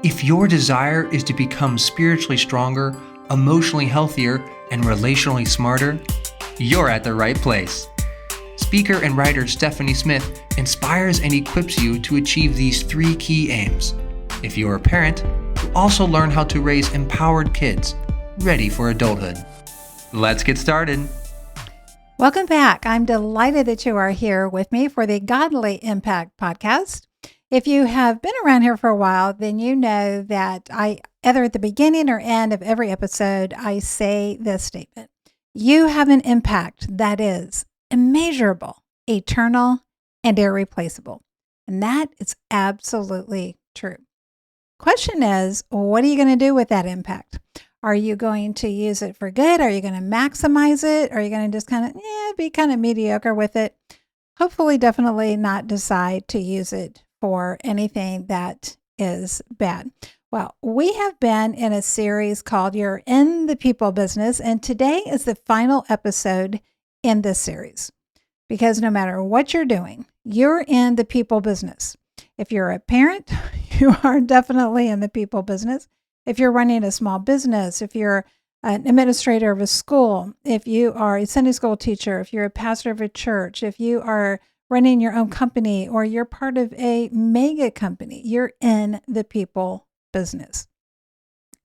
If your desire is to become spiritually stronger, emotionally healthier, and relationally smarter, you're at the right place. Speaker and writer Stephanie Smith inspires and equips you to achieve these 3 key aims. If you're a parent, you also learn how to raise empowered kids, ready for adulthood. Let's get started. Welcome back. I'm delighted that you are here with me for the Godly Impact podcast. If you have been around here for a while, then you know that I, either at the beginning or end of every episode, I say this statement. You have an impact that is immeasurable, eternal, and irreplaceable. And that is absolutely true. Question is, what are you going to do with that impact? Are you going to use it for good? Are you going to maximize it? Are you going to just kind of be kind of mediocre with it? Hopefully, definitely not decide to use it for anything that is bad. Well, we have been in a series called You're in the People Business, and today is the final episode in this series. Because no matter what you're doing, you're in the people business. If you're a parent, you are definitely in the people business. If you're running a small business, if you're an administrator of a school, if you are a Sunday school teacher, if you're a pastor of a church, if you are running your own company, or you're part of a mega company, you're in the people business.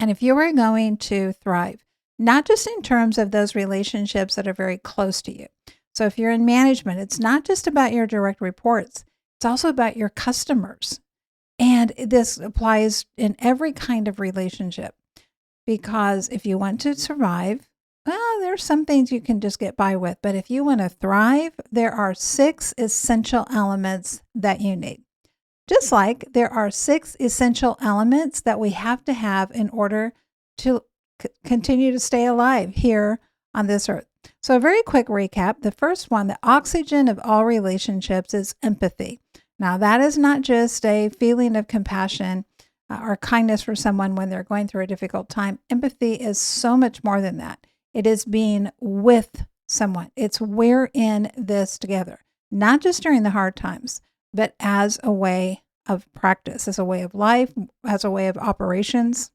And if you are going to thrive, not just in terms of those relationships that are very close to you. So if you're in management, it's not just about your direct reports, it's also about your customers. And this applies in every kind of relationship, because if you want to survive, well, there's some things you can just get by with. But if you want to thrive, there are 6 essential elements that you need. Just like there are 6 essential elements that we have to have in order to continue to stay alive here on this earth. So a very quick recap. The first one, the oxygen of all relationships, is empathy. Now, that is not just a feeling of compassion or kindness for someone when they're going through a difficult time. Empathy is so much more than that. It is being with someone. It's we're in this together, not just during the hard times, but as a way of practice, as a way of life, as a way of operations.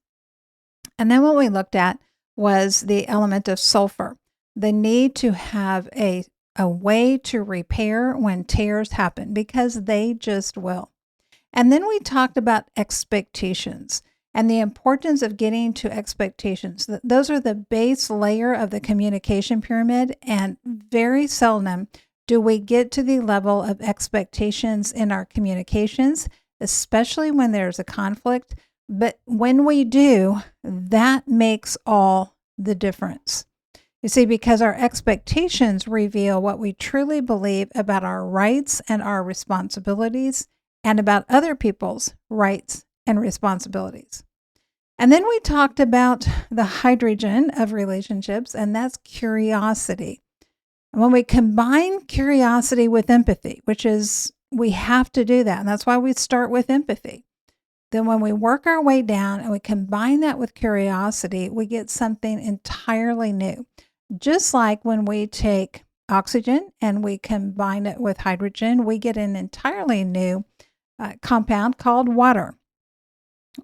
And then what we looked at was the element of sulfur, the need to have a way to repair when tears happen, because they just will. And then we talked about expectations and the importance of getting to expectations. Those are the base layer of the communication pyramid, and very seldom do we get to the level of expectations in our communications, especially when there's a conflict. But when we do, that makes all the difference. You see, because our expectations reveal what we truly believe about our rights and our responsibilities, and about other people's rights and responsibilities. And then we talked about the hydrogen of relationships, and that's curiosity. And when we combine curiosity with empathy, which is, we have to do that, and that's why we start with empathy. Then when we work our way down and we combine that with curiosity, we get something entirely new. Just like when we take oxygen and we combine it with hydrogen, we get an entirely new compound called water.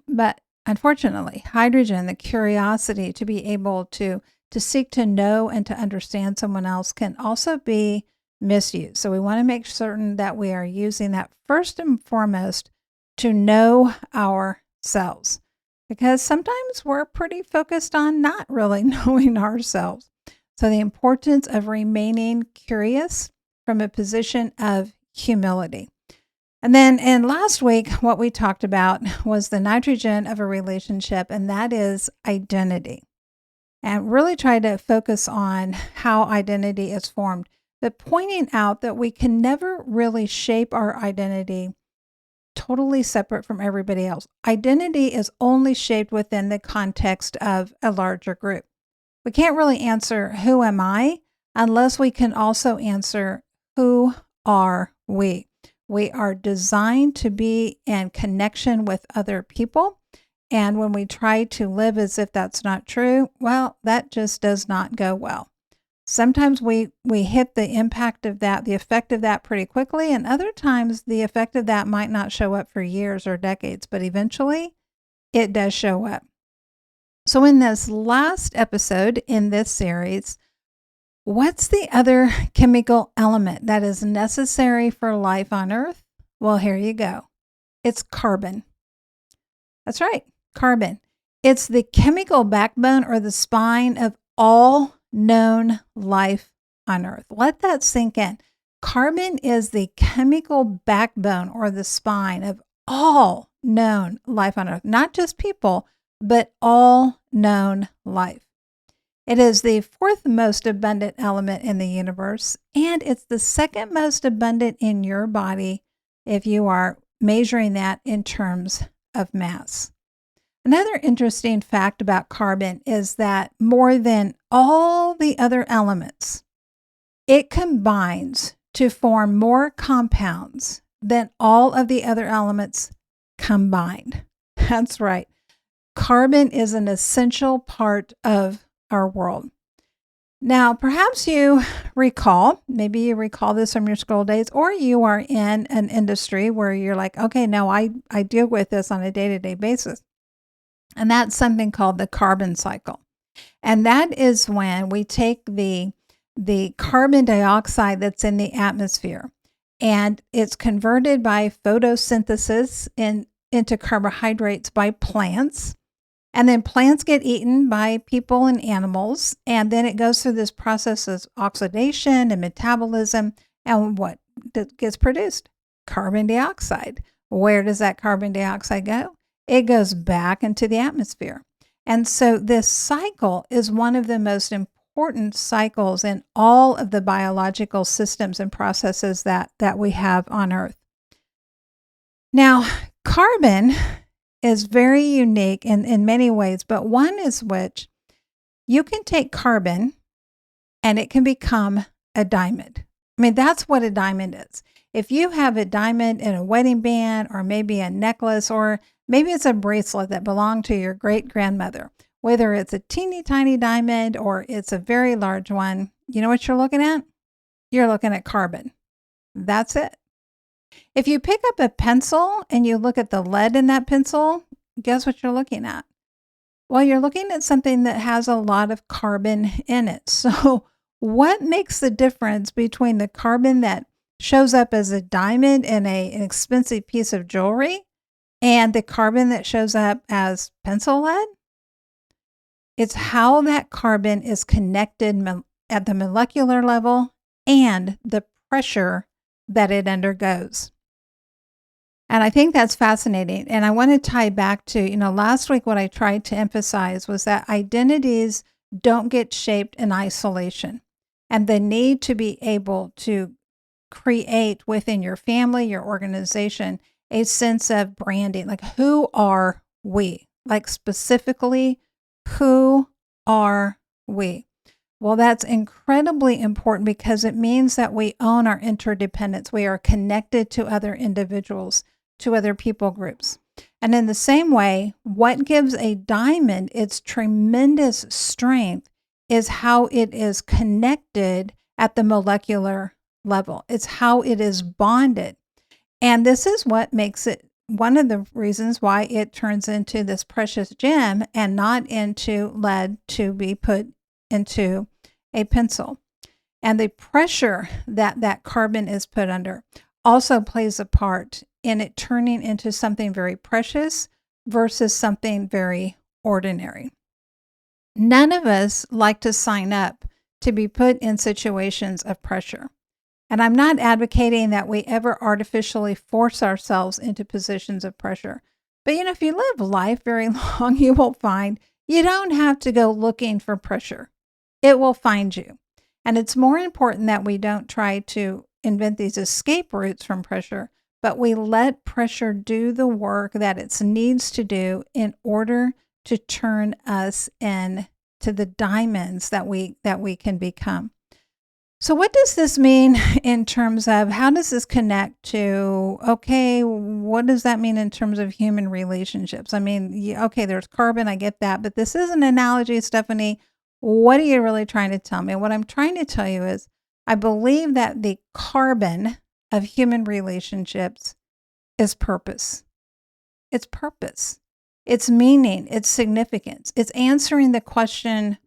But unfortunately, hydrogen, the curiosity to be able to seek to know and to understand someone else, can also be misused. So we want to make certain that we are using that first and foremost to know ourselves, because sometimes we're pretty focused on not really knowing ourselves. So the importance of remaining curious from a position of humility. And then in last week, what we talked about was the nitrogen of a relationship, and that is identity. And really try to focus on how identity is formed, but pointing out that we can never really shape our identity totally separate from everybody else. Identity is only shaped within the context of a larger group. We can't really answer, who am I, unless we can also answer, who are we? We are designed to be in connection with other people. And when we try to live as if that's not true, well, that just does not go well. Sometimes we hit the impact of that, the effect of that pretty quickly, and other times the effect of that might not show up for years or decades, but eventually it does show up. So in this last episode in this series, what's the other chemical element that is necessary for life on Earth? Well, here you go. It's carbon. That's right, carbon. It's the chemical backbone or the spine of all known life on Earth. Let that sink in. Carbon is the chemical backbone or the spine of all known life on Earth, not just people, but all known life. It is the fourth most abundant element in the universe, and it's the second most abundant in your body if you are measuring that in terms of mass. Another interesting fact about carbon is that more than all the other elements, it combines to form more compounds than all of the other elements combined. That's right. Carbon is an essential part of our world. Now, perhaps you recall, maybe you recall this from your school days, or you are in an industry where you're like, okay, no, I deal with this on a day-to-day basis. And that's something called the carbon cycle. And that is when we take the carbon dioxide that's in the atmosphere and it's converted by photosynthesis into carbohydrates by plants. And then plants get eaten by people and animals. And then it goes through this process of oxidation and metabolism. And what gets produced? Carbon dioxide. Where does that carbon dioxide go? It goes back into the atmosphere. And so this cycle is one of the most important cycles in all of the biological systems and processes that we have on Earth. Now, carbon is very unique in many ways, but one is which you can take carbon and it can become a diamond. I mean, that's what a diamond is. If you have a diamond in a wedding band or maybe a necklace or maybe it's a bracelet that belonged to your great-grandmother, whether it's a teeny tiny diamond or it's a very large one, you know what you're looking at? You're looking at carbon. That's it. If you pick up a pencil and you look at the lead in that pencil, guess what you're looking at? Well, you're looking at something that has a lot of carbon in it. So what makes the difference between the carbon that shows up as a diamond in an expensive piece of jewelry and the carbon that shows up as pencil lead? It's how that carbon is connected at the molecular level and the pressure that it undergoes. And I think that's fascinating. And I want to tie back to, last week what I tried to emphasize was that identities don't get shaped in isolation. And the need to be able to create within your family, your organization, a sense of branding. Like, who are we? Like, specifically, who are we? Well, that's incredibly important because it means that we own our interdependence. We are connected to other individuals, to other people groups. And in the same way, what gives a diamond its tremendous strength is how it is connected at the molecular level. It's how it is bonded. And this is what makes it one of the reasons why it turns into this precious gem and not into lead to be put into a pencil. And the pressure that carbon is put under also plays a part in it turning into something very precious versus something very ordinary. None of us like to sign up to be put in situations of pressure. And I'm not advocating that we ever artificially force ourselves into positions of pressure. But if you live life very long, you will find you don't have to go looking for pressure. It will find you. And it's more important that we don't try to invent these escape routes from pressure, but we let pressure do the work that it needs to do in order to turn us into the diamonds that we can become. So what does this mean in terms of how does this connect to, okay, what does that mean in terms of human relationships? I mean, okay, there's carbon, I get that, but this is an analogy, Stephanie. What are you really trying to tell me? What I'm trying to tell you is I believe that the carbon of human relationships is purpose. It's purpose. its meaning, its significance. It's answering the question,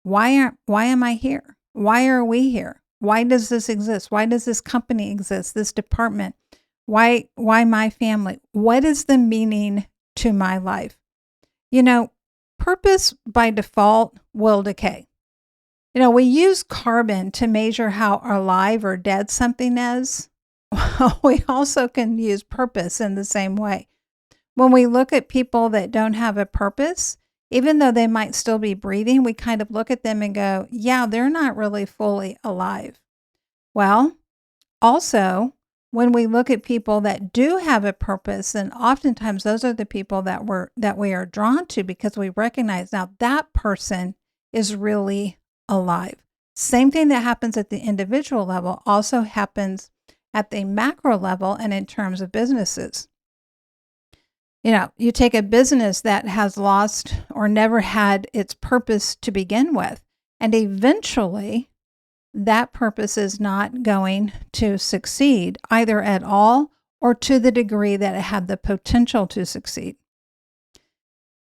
why am I here? Why are we here? Why does this exist? Why does this company exist? This department? Why my family? What is the meaning to my life? Purpose by default will decay. We use carbon to measure how alive or dead something is. We also can use purpose in the same way. When we look at people that don't have a purpose, even though they might still be breathing, we kind of look at them and go, yeah, they're not really fully alive. Well, also, when we look at people that do have a purpose, then oftentimes those are the people that we are drawn to because we recognize now that person is really alive. Same thing that happens at the individual level also happens at the macro level and in terms of businesses. You take a business that has lost or never had its purpose to begin with, and eventually that purpose is not going to succeed either at all or to the degree that it had the potential to succeed.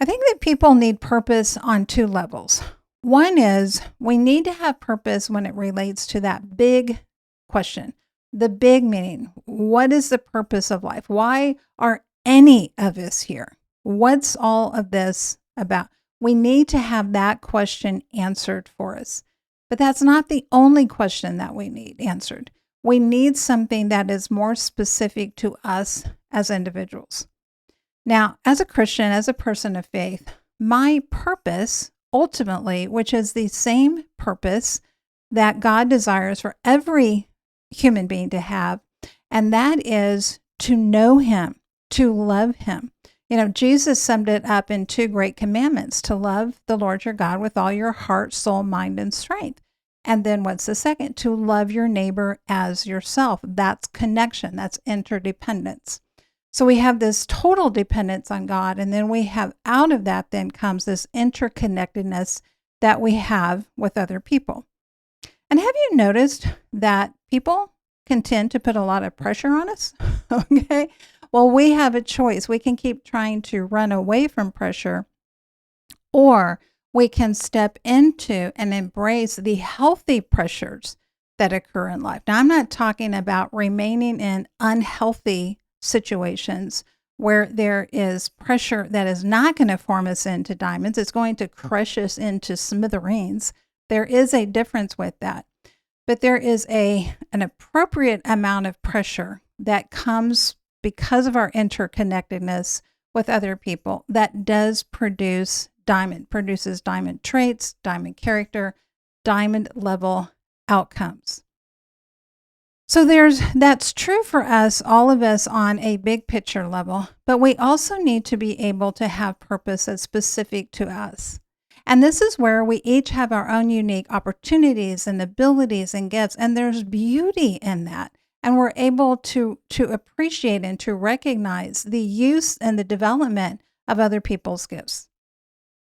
I think that people need purpose on two levels. One is we need to have purpose when it relates to that big question, the big meaning. What is the purpose of life? Why are any of us here? What's all of this about? We need to have that question answered for us. But that's not the only question that we need answered. We need something that is more specific to us as individuals. Now, as a Christian, as a person of faith, my purpose ultimately, which is the same purpose that God desires for every human being to have, and that is to know Him, to love Him. Jesus summed it up in two great commandments: to love the Lord your God with all your heart, soul, mind, and strength. And then what's the second? To love your neighbor as yourself. That's connection. That's interdependence. So we have this total dependence on God. And then we have out of that then comes this interconnectedness that we have with other people. And have you noticed that people can tend to put a lot of pressure on us? Okay. Well, we have a choice. We can keep trying to run away from pressure, or we can step into and embrace the healthy pressures that occur in life. Now, I'm not talking about remaining in unhealthy situations where there is pressure that is not going to form us into diamonds. It's going to crush us into smithereens. There is a difference with that. But there is an appropriate amount of pressure that comes because of our interconnectedness with other people that does produces diamond traits, diamond character, diamond level outcomes. So that's true for us, all of us on a big picture level, but we also need to be able to have purpose that's specific to us. And this is where we each have our own unique opportunities and abilities and gifts, and there's beauty in that. And we're able to appreciate and to recognize the use and the development of other people's gifts.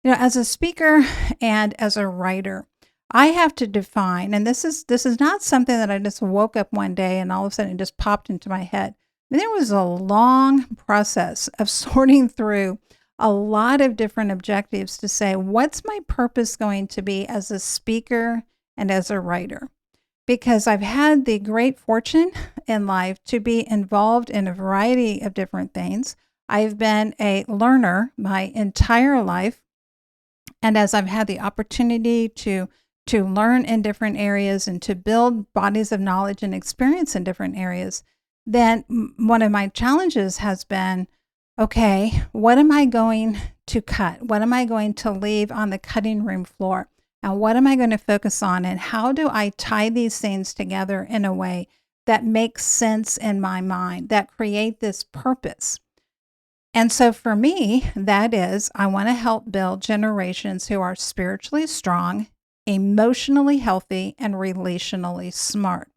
As a speaker and as a writer, I have to define, and this is not something that I just woke up one day and all of a sudden it just popped into my head. There was a long process of sorting through a lot of different objectives to say, what's my purpose going to be as a speaker and as a writer? Because I've had the great fortune in life to be involved in a variety of different things. I've been a learner my entire life. And as I've had the opportunity to learn in different areas and to build bodies of knowledge and experience in different areas, then one of my challenges has been, okay, what am I going to cut? What am I going to leave on the cutting room floor? And what am I going to focus on? And how do I tie these things together in a way that makes sense in my mind, that create this purpose? And so for me, that is, I want to help build generations who are spiritually strong, emotionally healthy, and relationally smart.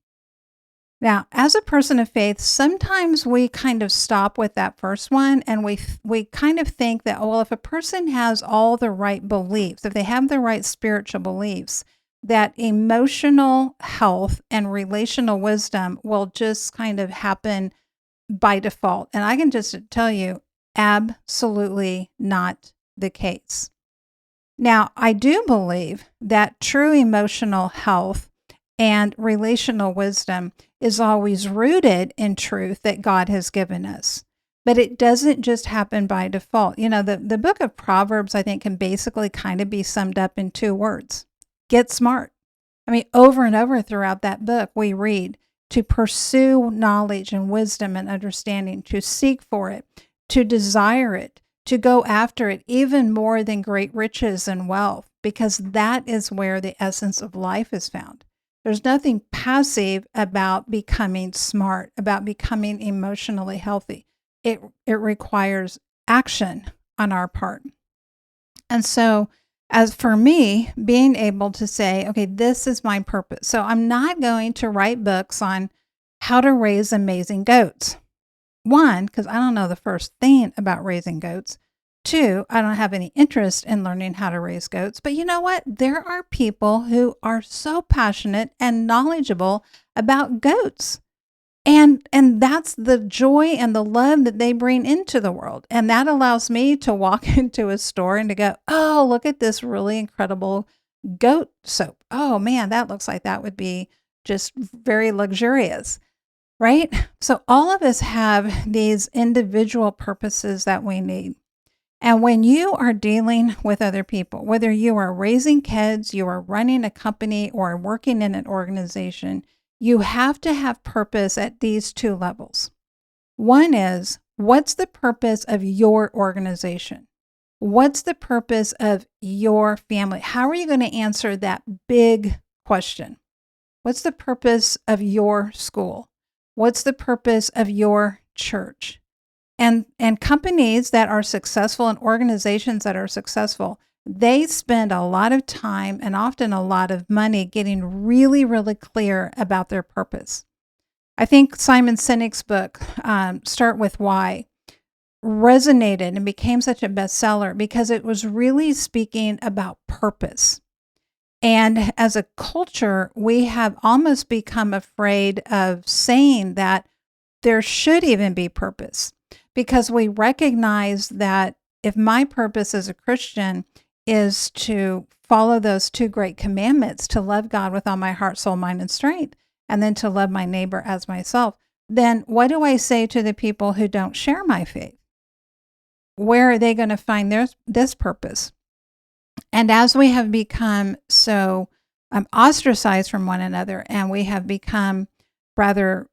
Now, as a person of faith, sometimes we kind of stop with that first one, and we kind of think that, well, if a person has all the right beliefs, if they have the right spiritual beliefs, that emotional health and relational wisdom will just kind of happen by default. And I can just tell you, absolutely not the case. Now, I do believe that true emotional health and relational wisdom is always rooted in truth that God has given us. But it doesn't just happen by default. You know, the book of Proverbs, I think, can basically kind of be summed up in 2 words: get smart. I mean, over and over throughout that book, we read to pursue knowledge and wisdom and understanding, to seek for it, to desire it, to go after it even more than great riches and wealth, because that is where the essence of life is found. There's nothing passive about becoming smart, about becoming emotionally healthy. It requires action on our part. And so, as for me, being able to say, okay, this is my purpose. So I'm not going to write books on how to raise amazing goats. 1, because I don't know the first thing about raising goats. 2, I don't have any interest in learning how to raise goats. But you know what? There are people who are so passionate and knowledgeable about goats. And that's the joy and the love that they bring into the world. And that allows me to walk into a store and to go, oh, look at this really incredible goat soap. Oh man, that looks like that would be just very luxurious, right? So all of us have these individual purposes that we need. And when you are dealing with other people, whether you are raising kids, you are running a company, or working in an organization, you have to have purpose at these 2 levels. 1 is, what's the purpose of your organization? What's the purpose of your family? How are you going to answer that big question? What's the purpose of your school? What's the purpose of your church? And companies that are successful and organizations that are successful, they spend a lot of time and often a lot of money getting really, really clear about their purpose. I think Simon Sinek's book, Start With Why, resonated and became such a bestseller because it was really speaking about purpose. And as a culture, we have almost become afraid of saying that there should even be purpose, because we recognize that if my purpose as a Christian is to follow those 2 great commandments, to love God with all my heart, soul, mind, and strength, and then to love my neighbor as myself, then what do I say to the people who don't share my faith? Where are they going to find this purpose? And as we have become so ostracized from one another, and we have become rather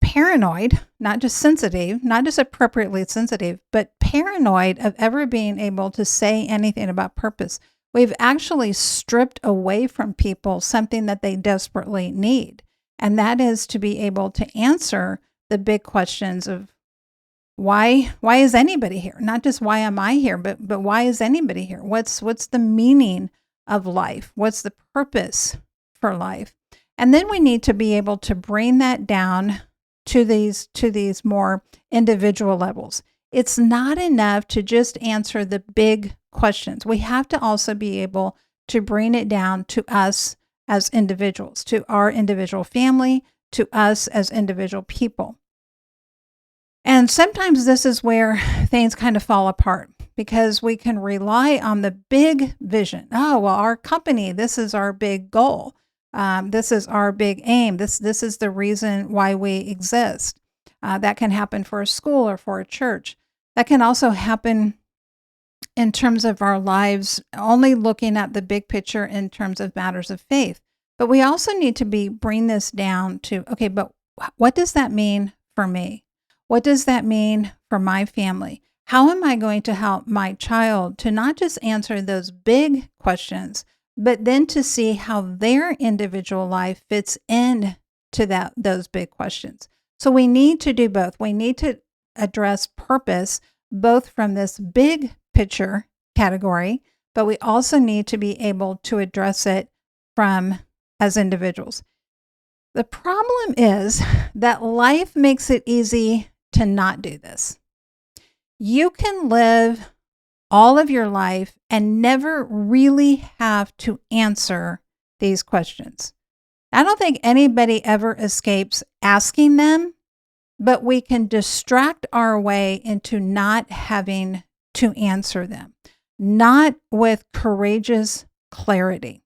paranoid, not just sensitive, not just appropriately sensitive, but paranoid of ever being able to say anything about purpose, we've actually stripped away from people something that they desperately need. And that is to be able to answer the big questions of why is anybody here? Not just why am I here, but why is anybody here? What's the meaning of life? What's the purpose for life? And then we need to be able to bring that down to these more individual levels. It's not enough to just answer the big questions. We have to also be able to bring it down to us as individuals, to our individual family, to us as individual people. And sometimes this is where things kind of fall apart, because we can rely on the big vision. Oh, well, our company, this is our big goal. This is our big aim. This is the reason why we exist. That can happen for a school or for a church. That can also happen in terms of our lives, only looking at the big picture in terms of matters of faith. But we also need to bring this down to, okay, but what does that mean for me? What does that mean for my family? How am I going to help my child to not just answer those big questions, but then to see how their individual life fits in to those big questions? So we need to do both. We need to address purpose both from this big picture category, but we also need to be able to address it from as individuals. The problem is that life makes it easy to not do this. You can live all of your life and never really have to answer these questions. I don't think anybody ever escapes asking them, but we can distract our way into not having to answer them, not with courageous clarity.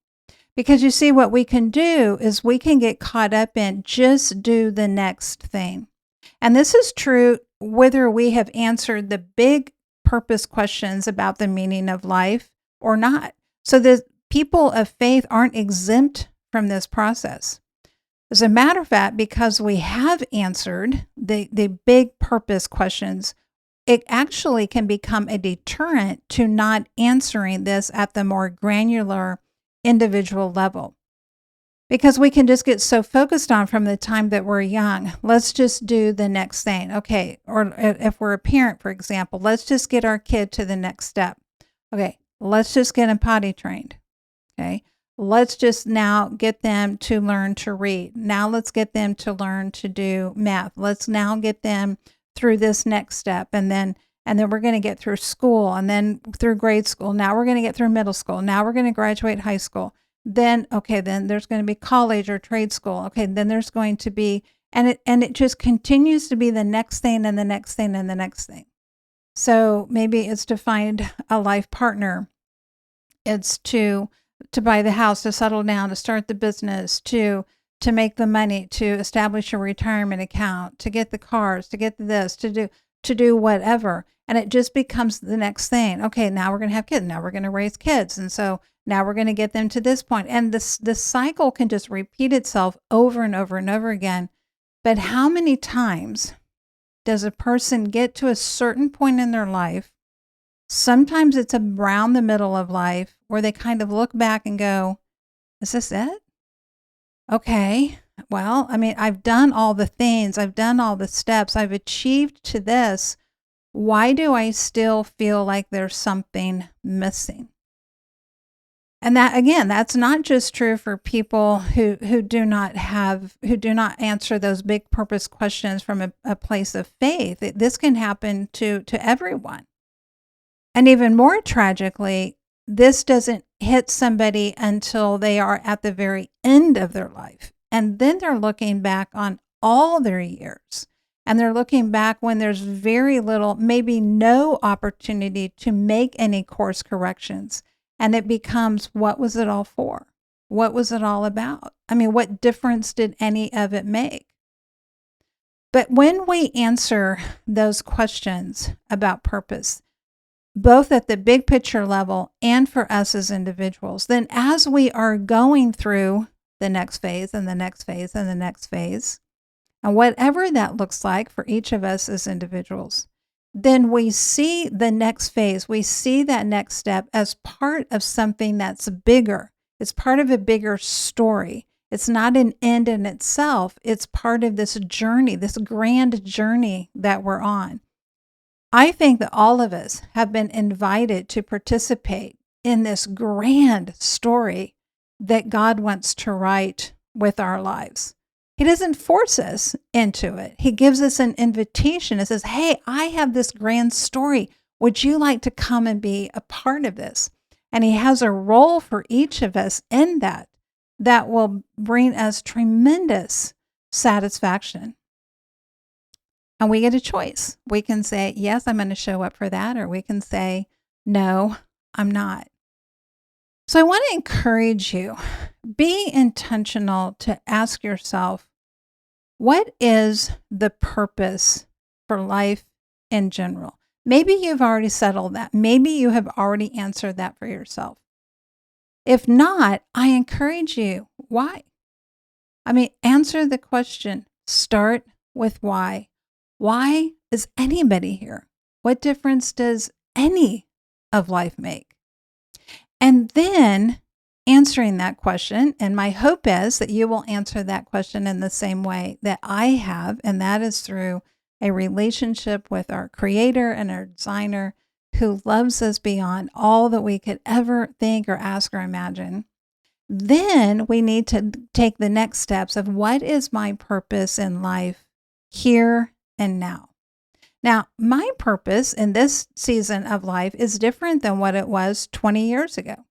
Because you see, what we can do is we can get caught up in just do the next thing. And this is true whether we have answered the big purpose questions about the meaning of life or not. So the people of faith aren't exempt from this process. As a matter of fact, because we have answered the big purpose questions, it actually can become a deterrent to not answering this at the more granular individual level. Because we can just get so focused on from the time that we're young, let's just do the next thing. Okay. Or if we're a parent, for example, let's just get our kid to the next step. Okay. Let's just get them potty trained. Okay. Let's just now get them to learn to read. Now let's get them to learn to do math. Let's now get them through this next step. And then we're going to get through school and then through grade school. Now we're going to get through middle school. Now we're going to graduate high school. Then there's going to be college or trade school. Okay, then there's going to be, and it just continues to be the next thing and the next thing and the next thing. So maybe it's to find a life partner. It's to buy the house, to settle down, to start the business, to make the money, to establish a retirement account, to get the cars, to get this, to do whatever. And it just becomes the next thing. Okay, now we're going to have kids. Now we're going to raise kids. And so now we're going to get them to this point. And this cycle can just repeat itself over and over and over again. But how many times does a person get to a certain point in their life? Sometimes it's around the middle of life where they kind of look back and go, is this it? Okay, well, I've done all the things. I've done all the steps. I've achieved to this. Why do I still feel like there's something missing? And that, again, that's not just true for people who do not answer those big purpose questions from a place of faith. This can happen to everyone. And even more tragically, this doesn't hit somebody until they are at the very end of their life. And then they're looking back on all their years. And they're looking back when there's very little, maybe no opportunity to make any course corrections. And it becomes, what was it all for? What was it all about? What difference did any of it make? But when we answer those questions about purpose, both at the big picture level and for us as individuals, then as we are going through the next phase and the next phase and the next phase, and whatever that looks like for each of us as individuals, then we see the next phase, we see that next step as part of something that's bigger. It's part of a bigger story. It's not an end in itself. It's part of this journey, this grand journey that we're on. I think that all of us have been invited to participate in this grand story that God wants to write with our lives. He doesn't force us into it. He gives us an invitation. It says, hey, I have this grand story. Would you like to come and be a part of this? And he has a role for each of us in that will bring us tremendous satisfaction. And we get a choice. We can say, yes, I'm going to show up for that. Or we can say, no, I'm not. So I want to encourage you, be intentional to ask yourself, what is the purpose for life in general? Maybe you've already settled that. Maybe you have already answered that for yourself. If not, I encourage you, why? Answer the question. Start with why. Why is anybody here? What difference does any of life make? And then answering that question, and my hope is that you will answer that question in the same way that I have, and that is through a relationship with our Creator and our Designer who loves us beyond all that we could ever think or ask or imagine. Then we need to take the next steps of what is my purpose in life here and now. Now, my purpose in this season of life is different than what it was 20 years ago.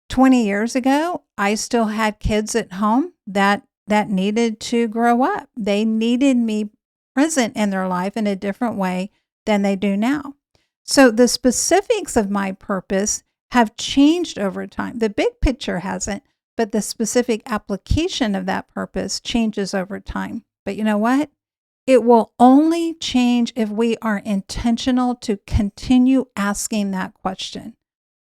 20 years ago, I still had kids at home that needed to grow up. They needed me present in their life in a different way than they do now. So the specifics of my purpose have changed over time. The big picture hasn't, but the specific application of that purpose changes over time. But you know what? It will only change if we are intentional to continue asking that question.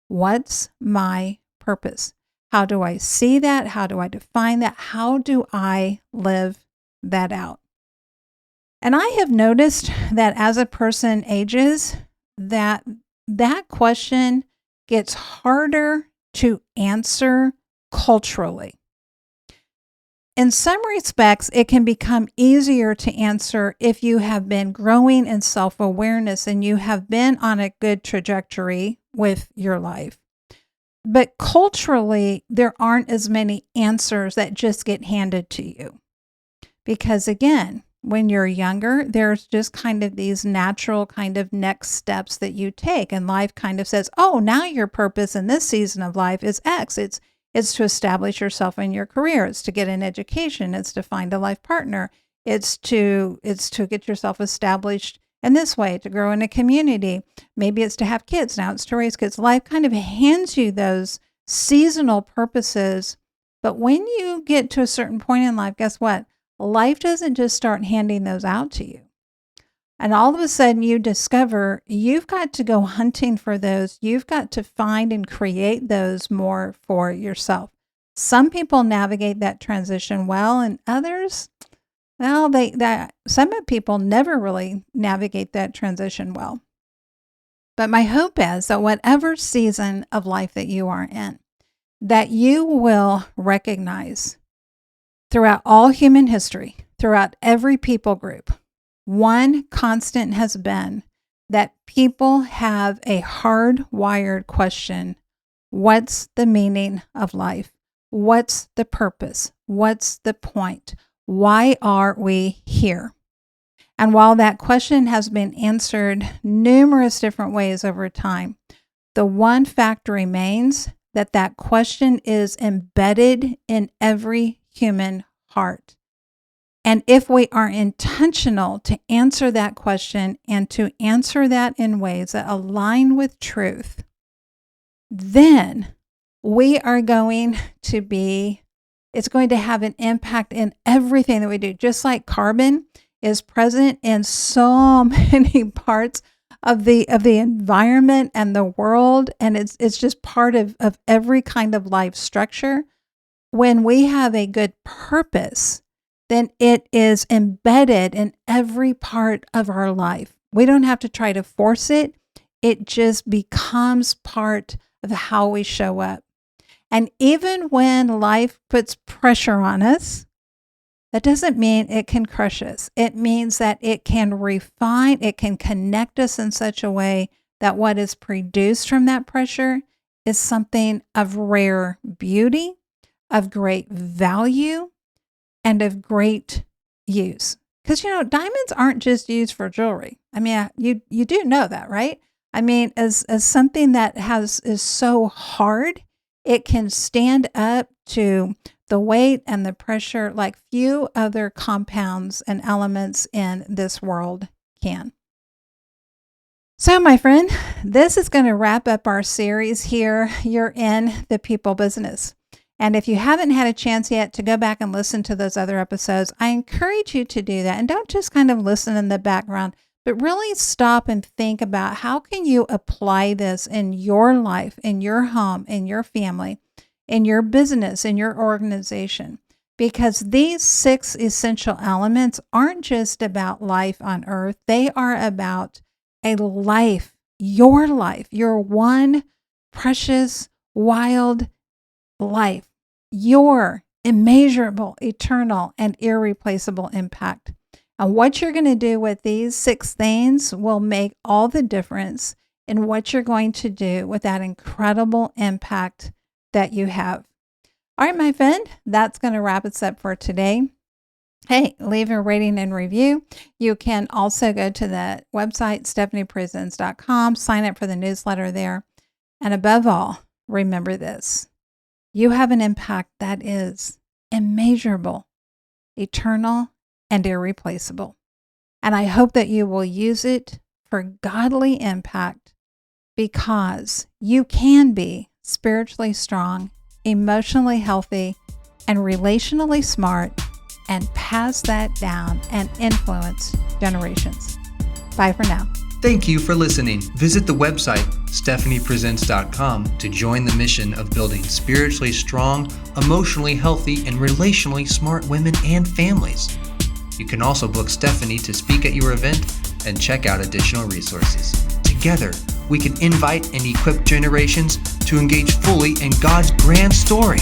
What's my purpose? How do I see that? How do I define that? How do I live that out? And I have noticed that as a person ages, that question gets harder to answer culturally. In some respects, it can become easier to answer if you have been growing in self-awareness and you have been on a good trajectory with your life. But culturally, there aren't as many answers that just get handed to you. Because again, when you're younger, there's just kind of these natural kind of next steps that you take. And life kind of says, oh, now your purpose in this season of life is X. It's to establish yourself in your career. It's to get an education. It's to find a life partner. It's to get yourself established in this way, to grow in a community. Maybe it's to have kids. Now it's to raise kids. Life kind of hands you those seasonal purposes. But when you get to a certain point in life, guess what? Life doesn't just start handing those out to you. And all of a sudden you discover you've got to go hunting for those. You've got to find and create those more for yourself. Some people navigate that transition well, and others, well, some people never really navigate that transition well. But my hope is that whatever season of life that you are in, that you will recognize throughout all human history, throughout every people group, one constant has been that people have a hardwired question. What's the meaning of life? What's the purpose? What's the point? Why are we here? And while that question has been answered numerous different ways over time, the one fact remains that question is embedded in every human heart. And if we are intentional to answer that question and to answer that in ways that align with truth, then we are going to it's going to have an impact in everything that we do. Just like carbon is present in so many parts of the environment and the world, and it's just part of every kind of life structure. When we have a good purpose, then it is embedded in every part of our life. We don't have to try to force it. It just becomes part of how we show up. And even when life puts pressure on us, that doesn't mean it can crush us. It means that it can refine, it can connect us in such a way that what is produced from that pressure is something of rare beauty, of great value, and of great use. Because, diamonds aren't just used for jewelry. I mean, you do know that, right? I mean, as something that is so hard, it can stand up to the weight and the pressure like few other compounds and elements in this world can. So, my friend, this is going to wrap up our series here. You're in the people business. And if you haven't had a chance yet to go back and listen to those other episodes, I encourage you to do that. And don't just kind of listen in the background, but really stop and think about how can you apply this in your life, in your home, in your family, in your business, in your organization. Because these 6 essential elements aren't just about life on earth. They are about a life, your one precious, wild life, your immeasurable, eternal, and irreplaceable impact. And what you're going to do with these 6 things will make all the difference in what you're going to do with that incredible impact that you have. All right, my friend, that's going to wrap us up for today. Hey, leave a rating and review. You can also go to the website, stephaniepresents.com, sign up for the newsletter there. And above all, remember this. You have an impact that is immeasurable, eternal, and irreplaceable. And I hope that you will use it for godly impact, because you can be spiritually strong, emotionally healthy, and relationally smart, and pass that down and influence generations. Bye for now. Thank you for listening. Visit the website stephaniepresents.com to join the mission of building spiritually strong, emotionally healthy, and relationally smart women and families. You can also book Stephanie to speak at your event and check out additional resources. Together, we can invite and equip generations to engage fully in God's grand story.